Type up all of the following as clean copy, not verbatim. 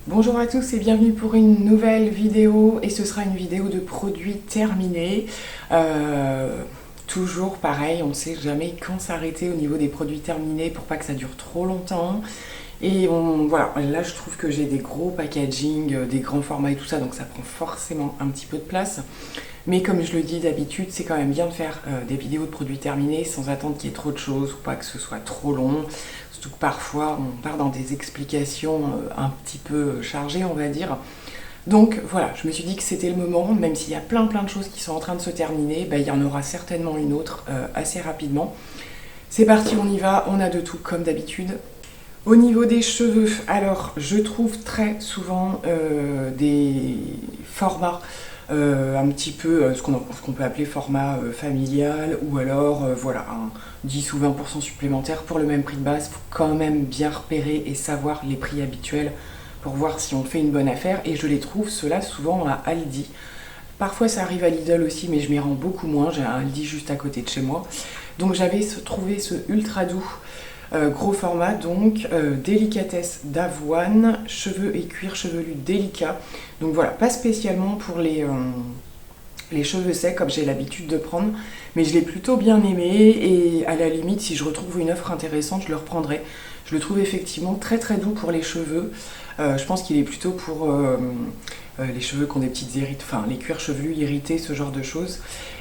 Bonjour à tous et bienvenue pour une nouvelle vidéo et ce sera une vidéo de produits terminés. Toujours pareil, on ne sait jamais quand s'arrêter au niveau des produits terminés pour pas que ça dure trop longtemps. Et voilà, là je trouve que j'ai des gros packaging, des grands formats et tout ça, donc ça prend forcément un petit peu de place. Mais comme je le dis d'habitude, c'est quand même bien de faire des vidéos de produits terminés sans attendre qu'il y ait trop de choses ou pas que ce soit trop long. Surtout que parfois on part dans des explications un petit peu chargées, on va dire. Donc voilà, je me suis dit que c'était le moment, même s'il y a plein de choses qui sont en train de se terminer, il y en aura certainement une autre assez rapidement. C'est parti, on y va, on a de tout comme d'habitude. Au niveau des cheveux, alors je trouve très souvent des formats un petit peu ce qu'on peut appeler format familial ou alors voilà un 10 ou 20% supplémentaire pour le même prix de base. Il faut quand même bien repérer et savoir les prix habituels pour voir si on fait une bonne affaire et je les trouve ceux-là souvent à Aldi. Parfois ça arrive à Lidl aussi mais je m'y rends beaucoup moins, j'ai un Aldi juste à côté de chez moi. Donc j'avais trouvé ce ultra doux gros format, donc délicatesse d'avoine, cheveux et cuir chevelu délicat. Donc voilà, pas spécialement pour les cheveux secs comme j'ai l'habitude de prendre, mais je l'ai plutôt bien aimé et à la limite, si je retrouve une offre intéressante, je le reprendrai. Je le trouve effectivement très doux pour les cheveux. Je pense qu'il est plutôt pour les cheveux qui ont des petites irrites, enfin les cuirs chevelus irrités, ce genre de choses.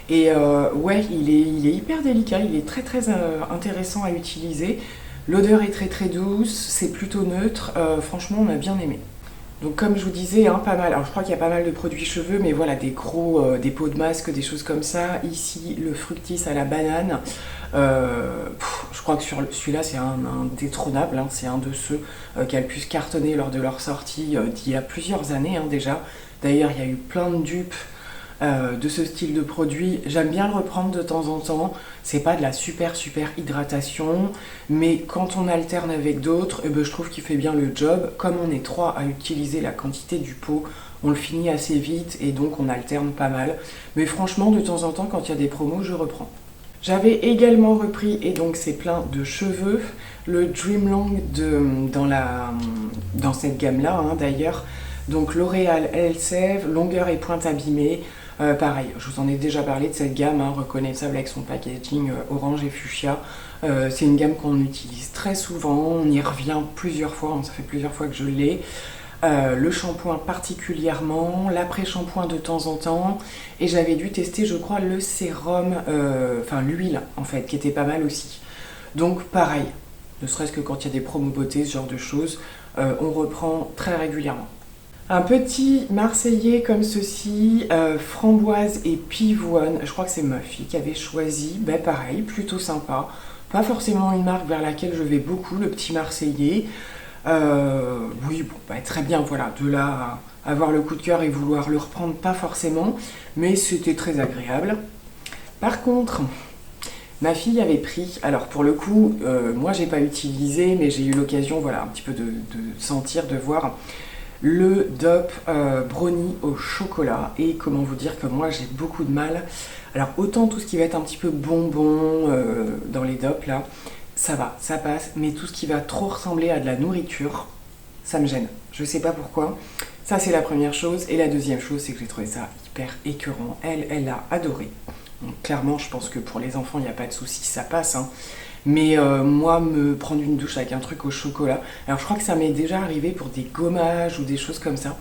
Et ouais, il est hyper délicat, il est très intéressant à utiliser. L'odeur est très douce, c'est plutôt neutre, franchement on a bien aimé. Donc comme je vous disais, pas mal, alors je crois qu'il y a pas mal de produits cheveux, mais voilà, des gros, des pots de masque, des choses comme ça. Ici, le fructis à la banane, je crois que sur celui-là c'est un indétrônable, c'est un de ceux qui a le plus cartonné lors de leur sortie d'il y a plusieurs années déjà. D'ailleurs, il y a eu plein de dupes de ce style de produit. J'aime bien le reprendre de temps en temps. C'est pas de la super hydratation, mais quand on alterne avec d'autres, je trouve qu'il fait bien le job. Comme on est 3 à utiliser la quantité du pot, on le finit assez vite et donc on alterne pas mal. Mais franchement, de temps en temps, quand il y a des promos, je reprends. J'avais également repris, et donc c'est plein de cheveux, le Dreamlong dans cette gamme-là d'ailleurs. Donc L'Oréal Elseve, longueur et pointe abîmée. Pareil, je vous en ai déjà parlé de cette gamme, reconnaissable avec son packaging orange et fuchsia. C'est une gamme qu'on utilise très souvent, on y revient plusieurs fois, ça fait plusieurs fois que je l'ai. Le shampoing particulièrement, l'après-shampoing de temps en temps. Et j'avais dû tester, je crois, le sérum, enfin l'huile en fait, qui était pas mal aussi. Donc pareil, ne serait-ce que quand il y a des promos beauté, ce genre de choses, on reprend très régulièrement. Un petit marseillais comme ceci, framboise et pivoine, je crois que c'est ma fille qui avait choisi, pareil, plutôt sympa. Pas forcément une marque vers laquelle je vais beaucoup, le petit marseillais. Oui, bon, très bien, voilà, de là à avoir le coup de cœur et vouloir le reprendre, pas forcément, mais c'était très agréable. Par contre, ma fille avait pris, alors pour le coup, moi j'ai pas utilisé, mais j'ai eu l'occasion, voilà, un petit peu de sentir, de voir le DOP brownie au chocolat. Et comment vous dire que moi j'ai beaucoup de mal. Alors autant tout ce qui va être un petit peu bonbon dans les DOP là, ça va, ça passe, mais tout ce qui va trop ressembler à de la nourriture, ça me gêne. Je sais pas pourquoi. Ça c'est la première chose. Et la deuxième chose, c'est que j'ai trouvé ça hyper écœurant. Elle a adoré. Donc clairement, je pense que pour les enfants, il n'y a pas de souci, ça passe. Mais moi, me prendre une douche avec un truc au chocolat, alors je crois que ça m'est déjà arrivé pour des gommages ou des choses comme ça.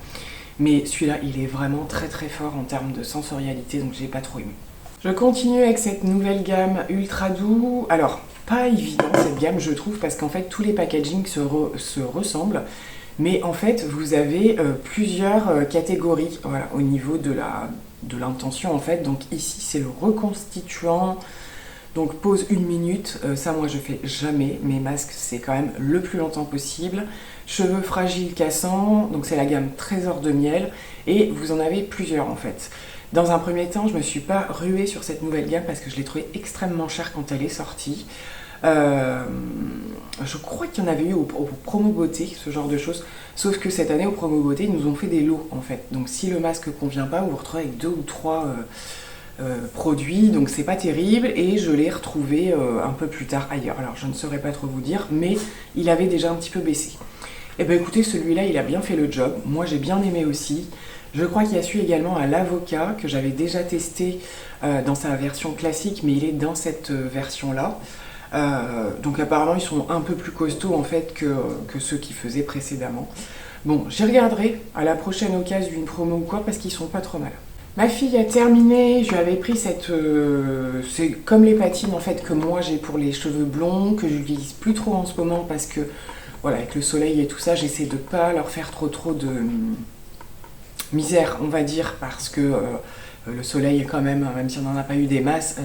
Mais celui-là, il est vraiment très fort en termes de sensorialité, donc j'ai pas trop aimé. Je continue avec cette nouvelle gamme ultra doux. Alors, pas évident cette gamme, je trouve, parce qu'en fait, tous les packagings se ressemblent. Mais en fait, vous avez plusieurs catégories, voilà, au niveau de l'intention, en fait. Donc ici, c'est le reconstituant. Donc pause 1 minute, ça moi je fais jamais, mes masques c'est quand même le plus longtemps possible. Cheveux fragiles cassants, donc c'est la gamme Trésor de miel, et vous en avez plusieurs en fait. Dans un premier temps, je me suis pas ruée sur cette nouvelle gamme parce que je l'ai trouvée extrêmement chère quand elle est sortie. Je crois qu'il y en avait eu au promo beauté, ce genre de choses, sauf que cette année au promo beauté, ils nous ont fait des lots en fait. Donc si le masque convient pas, vous vous retrouvez avec 2 ou 3 produit, donc c'est pas terrible, et je l'ai retrouvé un peu plus tard ailleurs. Alors je ne saurais pas trop vous dire, mais il avait déjà un petit peu baissé. Eh ben écoutez, celui-là, il a bien fait le job. Moi, j'ai bien aimé aussi. Je crois qu'il y a celui également à l'avocat, que j'avais déjà testé dans sa version classique, mais il est dans cette version-là. Donc apparemment, ils sont un peu plus costauds en fait que ceux qui faisaient précédemment. Bon, j'y regarderai à la prochaine occasion d'une promo ou quoi, parce qu'ils sont pas trop mal. Ma fille a terminé, je lui avais pris cette... c'est comme les patines en fait que moi j'ai pour les cheveux blonds, que je n'utilise plus trop en ce moment parce que, voilà, avec le soleil et tout ça, j'essaie de pas leur faire trop de misère, on va dire, parce que le soleil quand même si on n'en a pas eu des masses,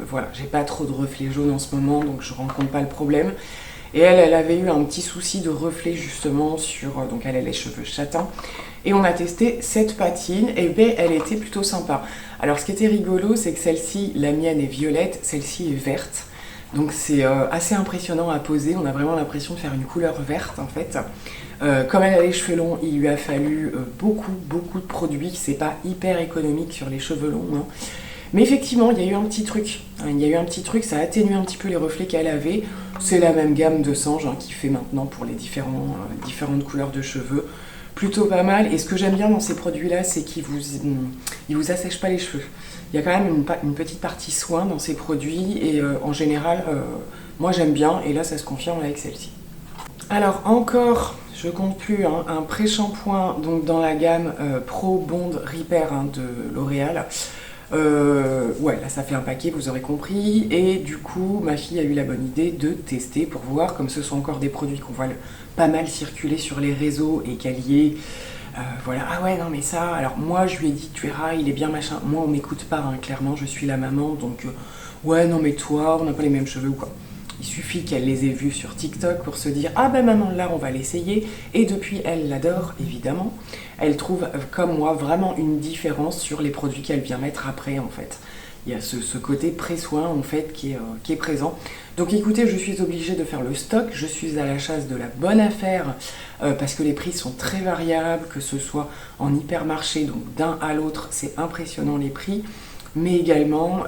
voilà, j'ai pas trop de reflets jaunes en ce moment, donc je rencontre pas le problème. Et elle avait eu un petit souci de reflet justement sur... donc elle a les cheveux châtains. Et on a testé cette patine, et bien elle était plutôt sympa. Alors ce qui était rigolo, c'est que celle-ci, la mienne est violette, celle-ci est verte. Donc c'est assez impressionnant à poser, on a vraiment l'impression de faire une couleur verte en fait. Comme elle a les cheveux longs, il lui a fallu beaucoup de produits, c'est pas hyper économique sur les cheveux longs. Hein. Mais effectivement, il y a eu un petit truc. Il y a eu un petit truc, ça a atténué un petit peu les reflets qu'elle avait. C'est la même gamme de Sange qui fait maintenant pour les différentes couleurs de cheveux. Plutôt pas mal. Et ce que j'aime bien dans ces produits-là, c'est qu'ils vous assèchent pas les cheveux. Il y a quand même une petite partie soin dans ces produits. Et en général, moi j'aime bien. Et là, ça se confirme avec celle-ci. Alors encore, je compte plus, un pré-shampoing donc dans la gamme Pro Bond Repair de L'Oréal. Ouais, là ça fait un paquet, vous aurez compris. Et du coup, ma fille a eu la bonne idée de tester pour voir, comme ce sont encore des produits qu'on voit pas mal circuler sur les réseaux et qu'elle y est. Voilà, ah ouais, non mais ça, alors moi je lui ai dit, tu verras, il est bien machin. Moi on m'écoute pas, clairement, je suis la maman, donc ouais, non mais toi, on n'a pas les mêmes cheveux ou quoi. Il suffit qu'elle les ait vus sur TikTok pour se dire « Ah ben maman, là, on va l'essayer ». Et depuis, elle l'adore, évidemment. Elle trouve, comme moi, vraiment une différence sur les produits qu'elle vient mettre après, en fait. Il y a ce côté pré-soin, en fait, qui est présent. Donc écoutez, je suis obligée de faire le stock. Je suis à la chasse de la bonne affaire parce que les prix sont très variables, que ce soit en hypermarché, donc d'un à l'autre, c'est impressionnant les prix. Mais également,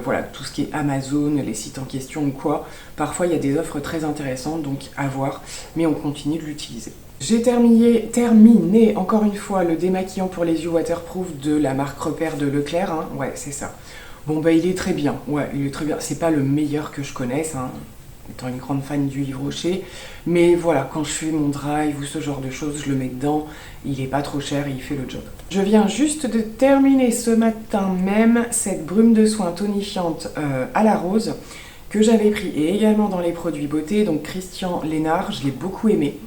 voilà, tout ce qui est Amazon, les sites en question ou quoi, parfois il y a des offres très intéressantes, donc à voir, mais on continue de l'utiliser. J'ai terminé encore une fois le démaquillant pour les yeux waterproof de la marque Repère de Leclerc, ouais c'est ça. Bon bah il est très bien, ouais il est très bien, c'est pas le meilleur que je connaisse, étant une grande fan du Yves Rocher, mais voilà, quand je fais mon drive ou ce genre de choses, je le mets dedans, il est pas trop cher et il fait le job. Je viens juste de terminer ce matin même cette brume de soin tonifiante à la rose que j'avais pris et également dans les produits beauté, donc Christian Lénard, je l'ai beaucoup aimé.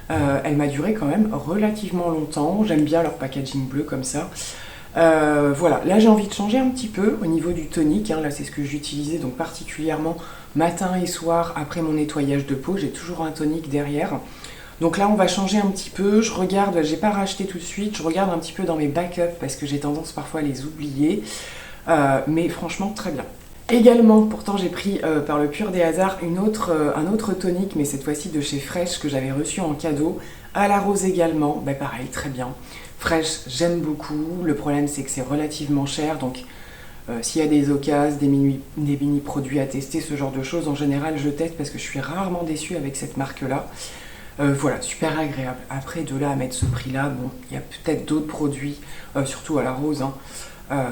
Elle m'a duré quand même relativement longtemps, j'aime bien leur packaging bleu comme ça. Voilà, là j'ai envie de changer un petit peu au niveau du tonique, là c'est ce que j'utilisais donc particulièrement matin et soir après mon nettoyage de peau, j'ai toujours un tonique derrière. Donc là on va changer un petit peu, je regarde, j'ai pas racheté tout de suite, je regarde un petit peu dans mes backups parce que j'ai tendance parfois à les oublier, mais franchement très bien. Également, pourtant j'ai pris par le pur des hasards un autre tonique, mais cette fois-ci de chez Fresh que j'avais reçu en cadeau, à la rose également, pareil, très bien. Fresh, j'aime beaucoup, le problème c'est que c'est relativement cher, donc s'il y a des occasions, des mini-produits à tester, ce genre de choses, en général je teste parce que je suis rarement déçue avec cette marque-là. Voilà, super agréable. Après, de là à mettre ce prix-là, bon, il y a peut-être d'autres produits, surtout à la rose,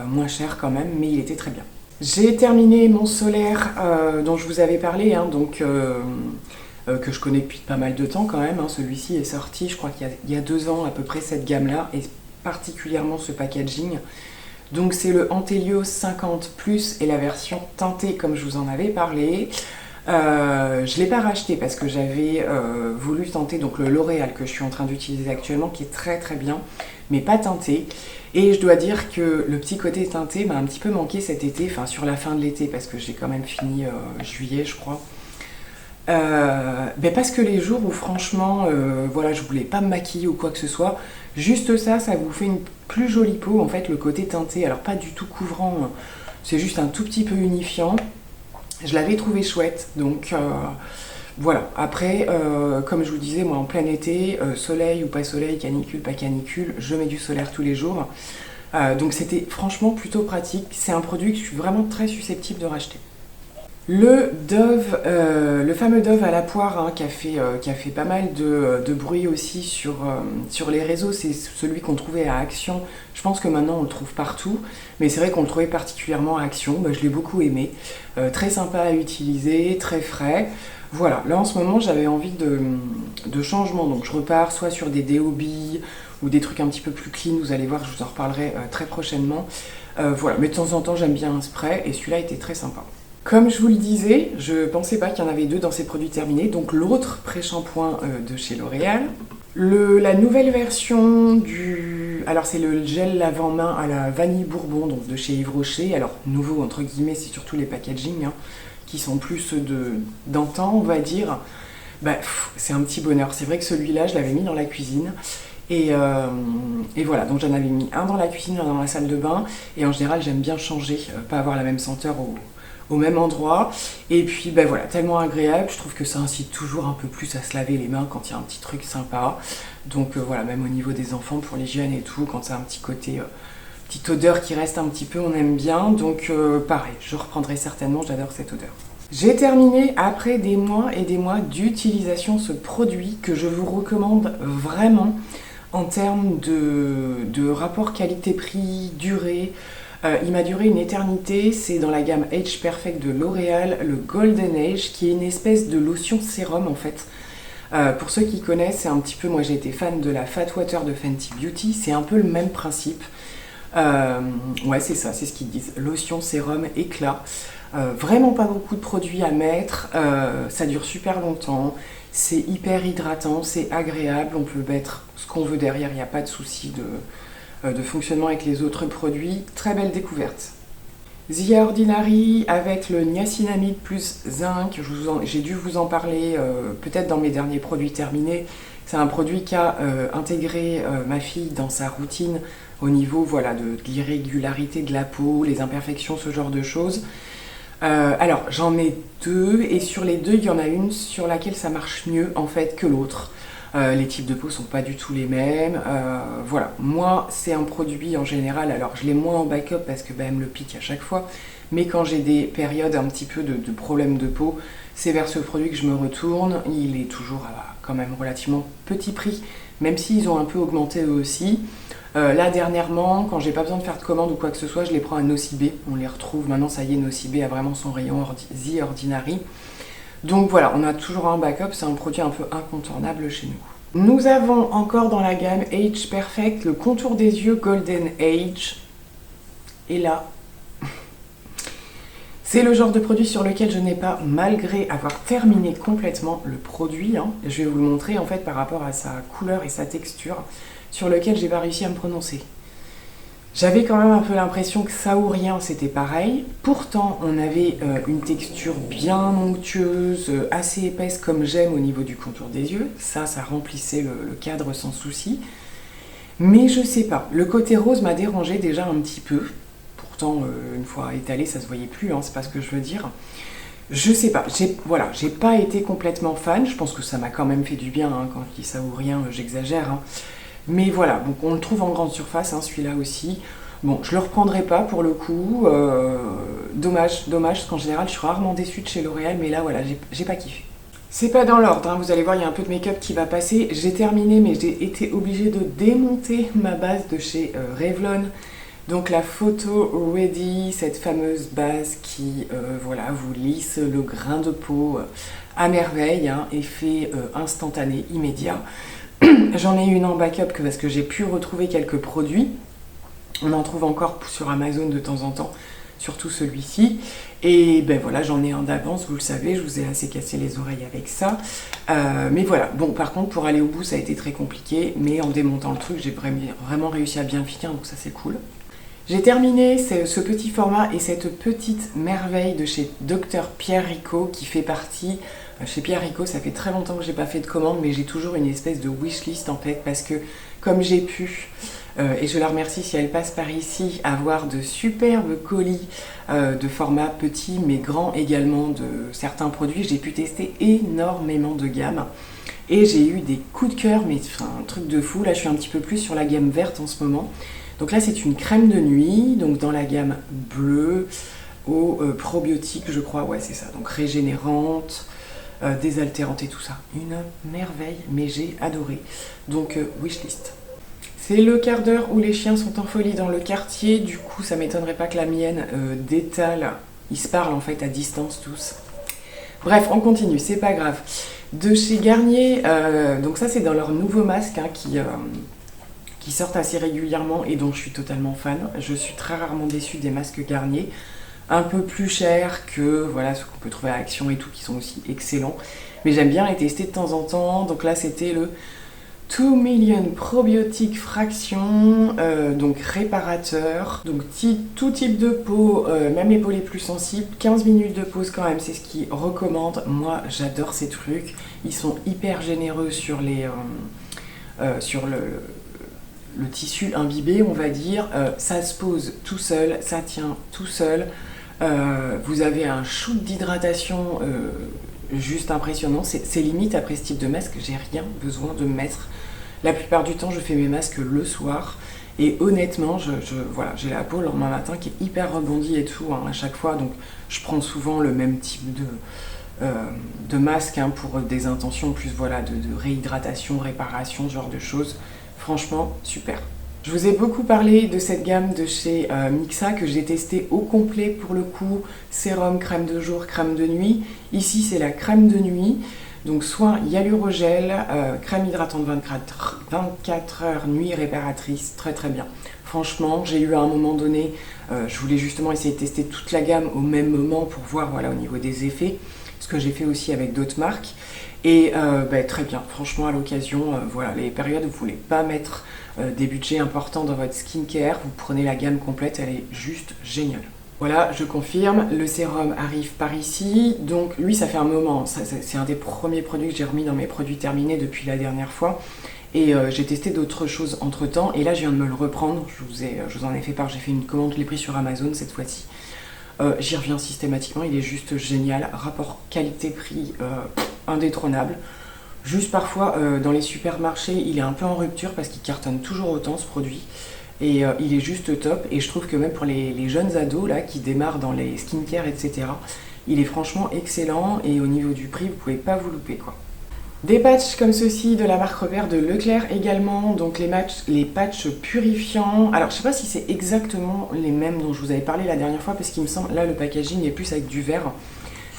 moins cher quand même, mais il était très bien. J'ai terminé mon solaire dont je vous avais parlé, que je connais depuis pas mal de temps quand même. Celui-ci est sorti, je crois qu'il y a 2 ans à peu près, cette gamme-là, et particulièrement ce packaging. Donc c'est le Antelios 50+, et la version teintée comme je vous en avais parlé. Je ne l'ai pas racheté parce que j'avais voulu tenter donc le L'Oréal que je suis en train d'utiliser actuellement, qui est très très bien, mais pas teinté. Et je dois dire que le petit côté teinté m'a un petit peu manqué cet été, enfin sur la fin de l'été, parce que j'ai quand même fini juillet je crois. Parce que les jours où franchement voilà, je voulais pas me maquiller ou quoi que ce soit, juste ça vous fait une plus jolie peau en fait, le côté teinté, alors pas du tout couvrant, c'est juste un tout petit peu unifiant. Je l'avais trouvé chouette, donc voilà. Après, comme je vous disais, moi en plein été, soleil ou pas soleil, canicule, pas canicule, je mets du solaire tous les jours. Donc c'était franchement plutôt pratique, c'est un produit que je suis vraiment très susceptible de racheter. Le fameux Dove à la poire hein, qui a fait pas mal de bruit aussi sur les réseaux, c'est celui qu'on trouvait à Action. Je pense que maintenant on le trouve partout, mais c'est vrai qu'on le trouvait particulièrement à Action. Bah, je l'ai beaucoup aimé, très sympa à utiliser, très frais. Voilà, là en ce moment j'avais envie de changement, donc je repars soit sur des déobilles ou des trucs un petit peu plus clean, vous allez voir, je vous en reparlerai très prochainement. Voilà, mais de temps en temps j'aime bien un spray et celui-là était très sympa. Comme je vous le disais, je pensais pas qu'il y en avait deux dans ces produits terminés, donc l'autre pré-shampoing de chez L'Oréal. La nouvelle version du... Alors c'est le gel lavant-main à la vanille bourbon, donc de chez Yves Rocher. Alors nouveau entre guillemets, c'est surtout les packaging, hein, qui sont plus d'antan, on va dire. Bah, c'est un petit bonheur. C'est vrai que celui-là, je l'avais mis dans la cuisine. Et voilà, donc j'en avais mis un dans la cuisine, un dans la salle de bain. Et en général, j'aime bien changer, pas avoir la même senteur au même endroit. Et puis ben voilà, tellement agréable, je trouve que ça incite toujours un peu plus à se laver les mains quand il y a un petit truc sympa. Donc voilà, même au niveau des enfants pour l'hygiène et tout, quand ça a un petit côté, petite odeur qui reste un petit peu, on aime bien. Donc pareil, je reprendrai certainement, j'adore cette odeur. J'ai terminé après des mois et des mois d'utilisation ce produit que je vous recommande vraiment en termes de rapport qualité-prix, durée. Il m'a duré une éternité, c'est dans la gamme Age Perfect de L'Oréal, le Golden Age, qui est une espèce de lotion sérum en fait. Pour ceux qui connaissent, c'est un petit peu, moi j'ai été fan de la Fat Water de Fenty Beauty, c'est un peu le même principe. Ouais c'est ça, c'est ce qu'ils disent, lotion, sérum, éclat. Vraiment pas beaucoup de produits à mettre, ça dure super longtemps, c'est hyper hydratant, c'est agréable, on peut mettre ce qu'on veut derrière, il n'y a pas de souci de fonctionnement avec les autres produits. Très belle découverte. The Ordinary avec le niacinamide plus zinc, j'ai dû vous en parler peut-être dans mes derniers produits terminés. C'est un produit qu'a intégré ma fille dans sa routine au niveau voilà, de l'irrégularité de la peau, les imperfections, ce genre de choses. Alors j'en ai deux et sur les deux il y en a une sur laquelle ça marche mieux en fait que l'autre. Les types de peau sont pas du tout les mêmes. Voilà, moi c'est un produit en général, alors je l'ai moins en backup parce que elle me le pique à chaque fois, mais quand j'ai des périodes un petit peu de problèmes de peau, c'est vers ce produit que je me retourne. Il est toujours à quand même relativement petit prix, même s'ils ont un peu augmenté eux aussi. Là dernièrement, quand j'ai pas besoin de faire de commande ou quoi que ce soit, je les prends à Nocibé. On les retrouve maintenant, ça y est, Nocibé a vraiment son rayon The Ordinary. Donc voilà, on a toujours un backup, c'est un produit un peu incontournable chez nous. Nous avons encore dans la gamme Age Perfect le contour des yeux Golden Age. Et là, c'est le genre de produit sur lequel je n'ai pas, malgré avoir terminé complètement le produit, hein, je vais vous le montrer en fait par rapport à sa couleur et sa texture, sur lequel j'ai pas réussi à me prononcer. J'avais quand même un peu l'impression que ça ou rien c'était pareil. Pourtant on avait une texture bien onctueuse, assez épaisse comme j'aime au niveau du contour des yeux. Ça remplissait le cadre sans souci. Mais je sais pas, le côté rose m'a dérangé déjà un petit peu. Pourtant une fois étalé ça se voyait plus, hein, c'est pas ce que je veux dire. Je sais pas, j'ai pas été complètement fan. Je pense que ça m'a quand même fait du bien, hein, quand je dis ça ou rien, j'exagère. Hein. Mais voilà, donc on le trouve en grande surface, hein, celui-là aussi. Bon, je le reprendrai pas pour le coup. Dommage, parce qu'en général, je suis rarement déçue de chez L'Oréal, mais là, voilà, j'ai pas kiffé. C'est pas dans l'ordre, hein, vous allez voir, il y a un peu de make-up qui va passer. J'ai terminé, mais j'ai été obligée de démonter ma base de chez Revlon. Donc la Photo Ready, cette fameuse base qui, voilà, vous lisse le grain de peau à merveille, hein, effet instantané, immédiat. J'en ai une en backup parce que j'ai pu retrouver quelques produits. On en trouve encore sur Amazon de temps en temps, surtout celui-ci. Et ben voilà, j'en ai un d'avance, vous le savez, je vous ai assez cassé les oreilles avec ça. Mais voilà, bon par contre pour aller au bout ça a été très compliqué, mais en démontant le truc j'ai vraiment réussi à bien finir, donc ça c'est cool. J'ai terminé ce petit format et cette petite merveille de chez Dr Pierre Rico qui fait partie... Chez Pierre Rico, ça fait très longtemps que j'ai pas fait de commande, mais j'ai toujours une espèce de wishlist en fait, parce que comme j'ai pu, et je la remercie si elle passe par ici, avoir de superbes colis de format petit mais grand également de certains produits, j'ai pu tester énormément de gammes. Et j'ai eu des coups de cœur, mais enfin, un truc de fou. Là, je suis un petit peu plus sur la gamme verte en ce moment. Donc là, c'est une crème de nuit, donc dans la gamme bleue. aux probiotiques, je crois, ouais c'est ça, donc régénérante, désaltérante et tout ça. Une merveille, mais j'ai adoré. Donc wishlist. C'est le quart d'heure où les chiens sont en folie dans le quartier, du coup ça m'étonnerait pas que la mienne détale. Ils se parlent en fait à distance tous. Bref, on continue, c'est pas grave. De chez Garnier, donc ça c'est dans leur nouveau masque hein, qui sortent assez régulièrement et dont je suis totalement fan. Je suis très rarement déçue des masques Garnier. Un peu plus chers que voilà, ce qu'on peut trouver à Action et tout, qui sont aussi excellents. Mais j'aime bien les tester de temps en temps. Donc là c'était le 2 million probiotiques fraction, donc réparateur, donc tout type de peau, même les peaux les plus sensibles, 15 minutes de pause quand même, c'est ce qu'ils recommandent. Moi j'adore ces trucs, ils sont hyper généreux sur sur le tissu imbibé on va dire, ça se pose tout seul, ça tient tout seul, vous avez un shoot d'hydratation juste impressionnant, c'est limite après ce type de masque, j'ai rien besoin de me mettre. La plupart du temps, je fais mes masques le soir. Et honnêtement, voilà, j'ai la peau le lendemain matin qui est hyper rebondie et tout hein, à chaque fois. Donc, je prends souvent le même type de masque hein, pour des intentions plus voilà, de réhydratation, réparation, ce genre de choses. Franchement, super. Je vous ai beaucoup parlé de cette gamme de chez Mixa que j'ai testé au complet pour le coup. Sérum, crème de jour, crème de nuit. Ici, c'est la crème de nuit. Donc soin hyalurogel, crème hydratante 24 heures, nuit réparatrice, très très bien. Franchement, j'ai eu à un moment donné, je voulais justement essayer de tester toute la gamme au même moment pour voir voilà, au niveau des effets, ce que j'ai fait aussi avec d'autres marques. Et très bien, franchement à l'occasion, voilà, les périodes où vous ne voulez pas mettre des budgets importants dans votre skincare, vous prenez la gamme complète, elle est juste géniale. Voilà, je confirme, le sérum arrive par ici, donc lui ça fait un moment, c'est un des premiers produits que j'ai remis dans mes produits terminés depuis la dernière fois, et j'ai testé d'autres choses entre temps, et là je viens de me le reprendre, je vous en ai fait part, j'ai fait une commande, je l'ai pris sur Amazon cette fois-ci, j'y reviens systématiquement, il est juste génial, rapport qualité-prix indétrônable. Juste parfois dans les supermarchés il est un peu en rupture parce qu'il cartonne toujours autant ce produit. Et il est juste top, et je trouve que même pour les jeunes ados là, qui démarrent dans les skincare, etc., il est franchement excellent, et au niveau du prix, vous pouvez pas vous louper quoi. Des patchs comme ceci de la marque Repère de Leclerc également, donc les patchs purifiants. Alors je sais pas si c'est exactement les mêmes dont je vous avais parlé la dernière fois, parce qu'il me semble, là le packaging est plus avec du vert,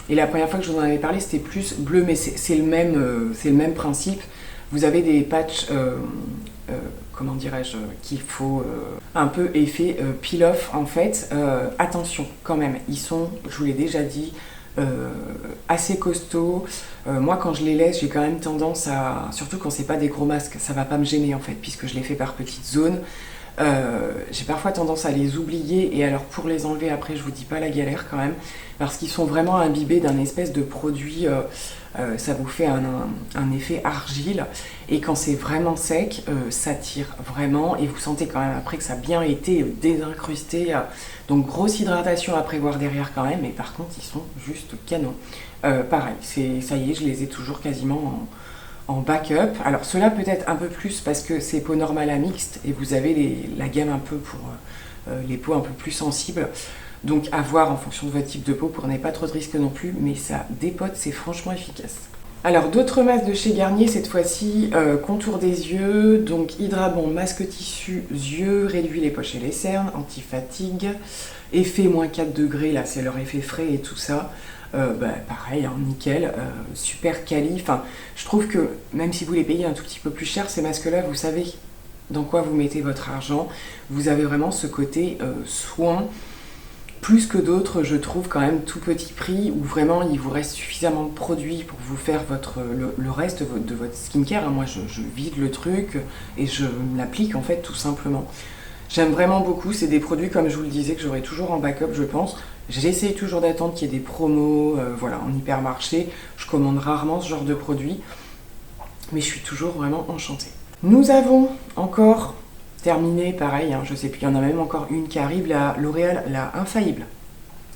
et la première fois que je vous en avais parlé c'était plus bleu, mais c'est le même principe. Vous avez des patchs comment dirais-je, qu'il faut un peu effet peel-off en fait. Attention quand même, ils sont, je vous l'ai déjà dit, assez costauds. Moi quand je les laisse, j'ai quand même tendance à, surtout quand c'est pas des gros masques, ça va pas me gêner en fait, puisque je les fais par petites zones. J'ai parfois tendance à les oublier, et alors pour les enlever après, je vous dis pas la galère quand même, parce qu'ils sont vraiment imbibés d'un espèce de produit, ça vous fait un effet argile, et quand c'est vraiment sec, ça tire vraiment, et vous sentez quand même après que ça a bien été désincrusté, donc grosse hydratation à prévoir derrière quand même, mais par contre ils sont juste canons. Pareil, ça y est, je les ai toujours quasiment en backup. Alors ceux-là peut-être un peu plus parce que c'est peau normale à mixte, et vous avez la gamme un peu pour les peaux un peu plus sensibles. Donc à voir en fonction de votre type de peau pour n'ayez pas trop de risques non plus, mais ça dépote, c'est franchement efficace. Alors d'autres masques de chez Garnier, cette fois-ci contour des yeux, donc Hydrabond, masque tissu yeux, réduit les poches et les cernes, anti-fatigue, effet moins 4 degrés, là c'est leur effet frais et tout ça. Pareil, hein, nickel, super quali. Enfin, je trouve que même si vous les payez un tout petit peu plus cher, ces masques-là, vous savez dans quoi vous mettez votre argent. Vous avez vraiment ce côté soin, plus que d'autres, je trouve, quand même tout petit prix, où vraiment il vous reste suffisamment de produits pour vous faire le reste de votre skincare. Moi, je vide le truc et je l'applique en fait tout simplement. J'aime vraiment beaucoup, c'est des produits, comme je vous le disais, que j'aurai toujours en backup, je pense. J'essaye toujours d'attendre qu'il y ait des promos voilà, en hypermarché. Je commande rarement ce genre de produits, mais je suis toujours vraiment enchantée. Nous avons encore terminé, pareil, hein, je sais plus, il y en a même encore une qui arrive, la L'Oréal, la Infaillible.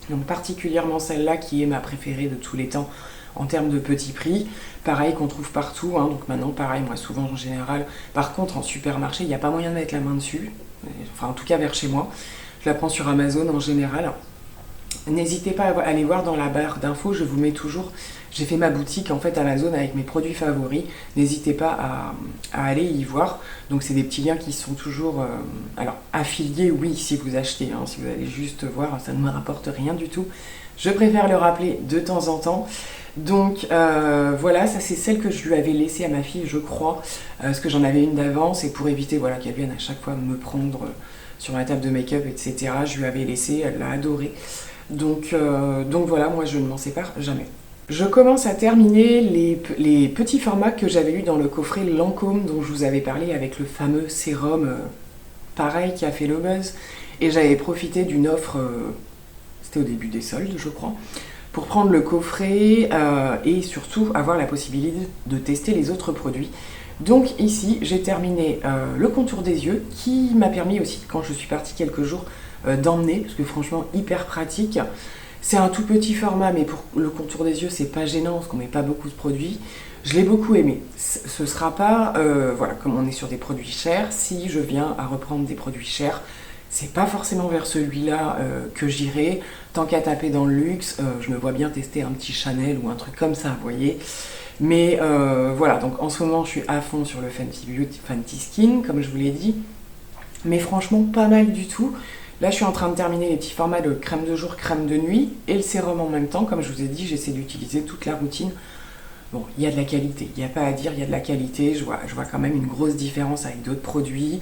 Donc particulièrement celle-là qui est ma préférée de tous les temps en termes de petit prix. Pareil, qu'on trouve partout, hein, donc maintenant, pareil, moi souvent en général. Par contre, en supermarché, il n'y a pas moyen de mettre la main dessus. Enfin, en tout cas vers chez moi. Je la prends sur Amazon en général. N'hésitez pas à aller voir dans la barre d'infos, je vous mets toujours, j'ai fait ma boutique en fait Amazon avec mes produits favoris, n'hésitez pas à aller y voir. Donc c'est des petits liens qui sont toujours, alors affiliés oui si vous achetez, hein, si vous allez juste voir, ça ne me rapporte rien du tout. Je préfère le rappeler de temps en temps. Donc voilà, ça c'est celle que je lui avais laissée à ma fille, je crois, parce que j'en avais une d'avance et pour éviter voilà, qu'elle vienne à chaque fois me prendre sur ma table de make-up, etc. Je lui avais laissé, elle l'a adoré. Donc voilà, moi je ne m'en sépare jamais. Je commence à terminer les petits formats que j'avais eu dans le coffret Lancôme dont je vous avais parlé avec le fameux sérum pareil qui a fait le buzz. Et j'avais profité d'une offre, c'était au début des soldes je crois, pour prendre le coffret et surtout avoir la possibilité de tester les autres produits. Donc ici j'ai terminé le contour des yeux qui m'a permis aussi quand je suis partie quelques jours d'emmener, parce que franchement hyper pratique. C'est un tout petit format mais pour le contour des yeux c'est pas gênant parce qu'on met pas beaucoup de produits. Je l'ai beaucoup aimé. Ce sera pas, voilà, comme on est sur des produits chers, si je viens à reprendre des produits chers, c'est pas forcément vers celui-là que j'irai. Tant qu'à taper dans le luxe, je me vois bien tester un petit Chanel ou un truc comme ça, vous voyez. Mais voilà, donc en ce moment je suis à fond sur le Fenty Beauty, Fenty Skin, comme je vous l'ai dit. Mais franchement, pas mal du tout. Là, je suis en train de terminer les petits formats de crème de jour, crème de nuit et le sérum en même temps. Comme je vous ai dit, j'essaie d'utiliser toute la routine. Bon, il y a de la qualité, il n'y a pas à dire, il y a de la qualité. Je vois quand même une grosse différence avec d'autres produits.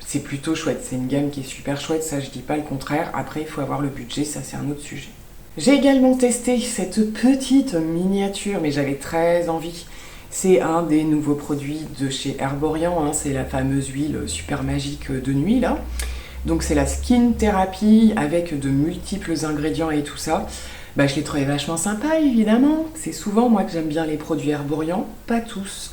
C'est plutôt chouette, c'est une gamme qui est super chouette, ça je dis pas le contraire. Après, il faut avoir le budget, ça c'est un autre sujet. J'ai également testé cette petite miniature, mais j'avais très envie. C'est un des nouveaux produits de chez Herborian, hein, c'est la fameuse huile super magique de nuit là. Donc c'est la Skin Therapy avec de multiples ingrédients et tout ça. Bah, je l'ai trouvé vachement sympa évidemment. C'est souvent moi que j'aime bien les produits Herborian, pas tous.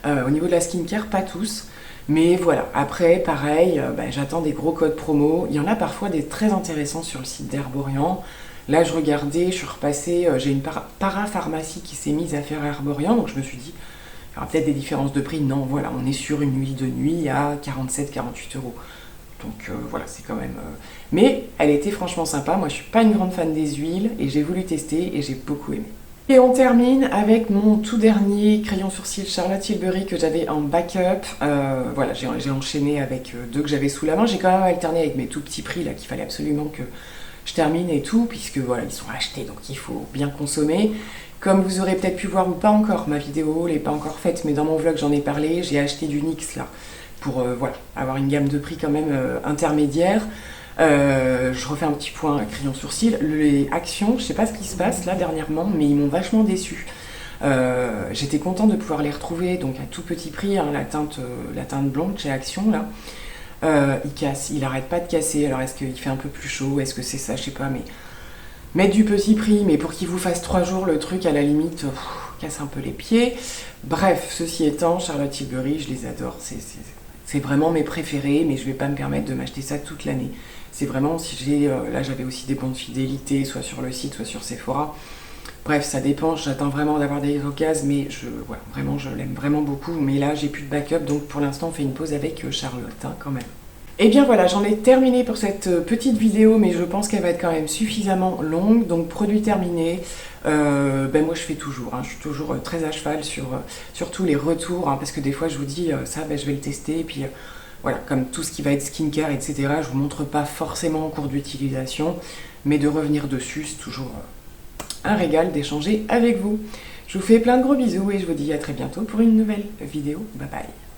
Au niveau de la skincare, pas tous. Mais voilà, après pareil, bah, j'attends des gros codes promo. Il y en a parfois des très intéressants sur le site d'Herborian. Là je regardais, je suis repassée, j'ai une parapharmacie qui s'est mise à faire Herborian, donc je me suis dit, il y aura peut-être des différences de prix. Non, voilà, on est sur une huile de nuit à 47-48 €. Donc voilà, c'est quand même... Mais elle était franchement sympa. Moi, je suis pas une grande fan des huiles et j'ai voulu tester et j'ai beaucoup aimé. Et on termine avec mon tout dernier crayon sourcil Charlotte Tilbury que j'avais en backup. Voilà, j'ai enchaîné avec deux que j'avais sous la main. J'ai quand même alterné avec mes tout petits prix là qu'il fallait absolument que je termine et tout, puisque voilà, ils sont achetés, donc il faut bien consommer. Comme vous aurez peut-être pu voir ou pas encore, ma vidéo n'est pas encore faite, mais dans mon vlog j'en ai parlé, j'ai acheté du NYX là, pour voilà, avoir une gamme de prix quand même intermédiaire. Je refais un petit point crayon sourcil. Les actions, je sais pas ce qui se passe là dernièrement, mais ils m'ont vachement déçue. J'étais contente de pouvoir les retrouver, donc à tout petit prix, hein, la teinte blonde chez Action là. Il casse, il arrête pas de casser. Alors est-ce qu'il fait un peu plus chaud, est-ce que c'est ça, je sais pas, mais mettre du petit prix, mais pour qu'il vous fasse 3 jours le truc à la limite, casse un peu les pieds. Bref, ceci étant, Charlotte Tilbury, je les adore, c'est vraiment mes préférés, mais je vais pas me permettre de m'acheter ça toute l'année. C'est vraiment, si j'ai, là j'avais aussi des bons de fidélité, soit sur le site, soit sur Sephora. Bref, ça dépend, j'attends vraiment d'avoir des occasions, mais voilà, vraiment, je l'aime vraiment beaucoup. Mais là, j'ai plus de backup, donc pour l'instant, on fait une pause avec Charlotte, hein, quand même. Et bien voilà, j'en ai terminé pour cette petite vidéo, mais je pense qu'elle va être quand même suffisamment longue. Donc, produit terminé. Ben moi, je fais toujours, hein, je suis toujours très à cheval sur tous les retours, hein, parce que des fois, je vous dis, ça, ben, je vais le tester, et puis... voilà, comme tout ce qui va être skincare, etc., je vous montre pas forcément en cours d'utilisation, mais de revenir dessus, c'est toujours un régal d'échanger avec vous. Je vous fais plein de gros bisous et je vous dis à très bientôt pour une nouvelle vidéo. Bye bye.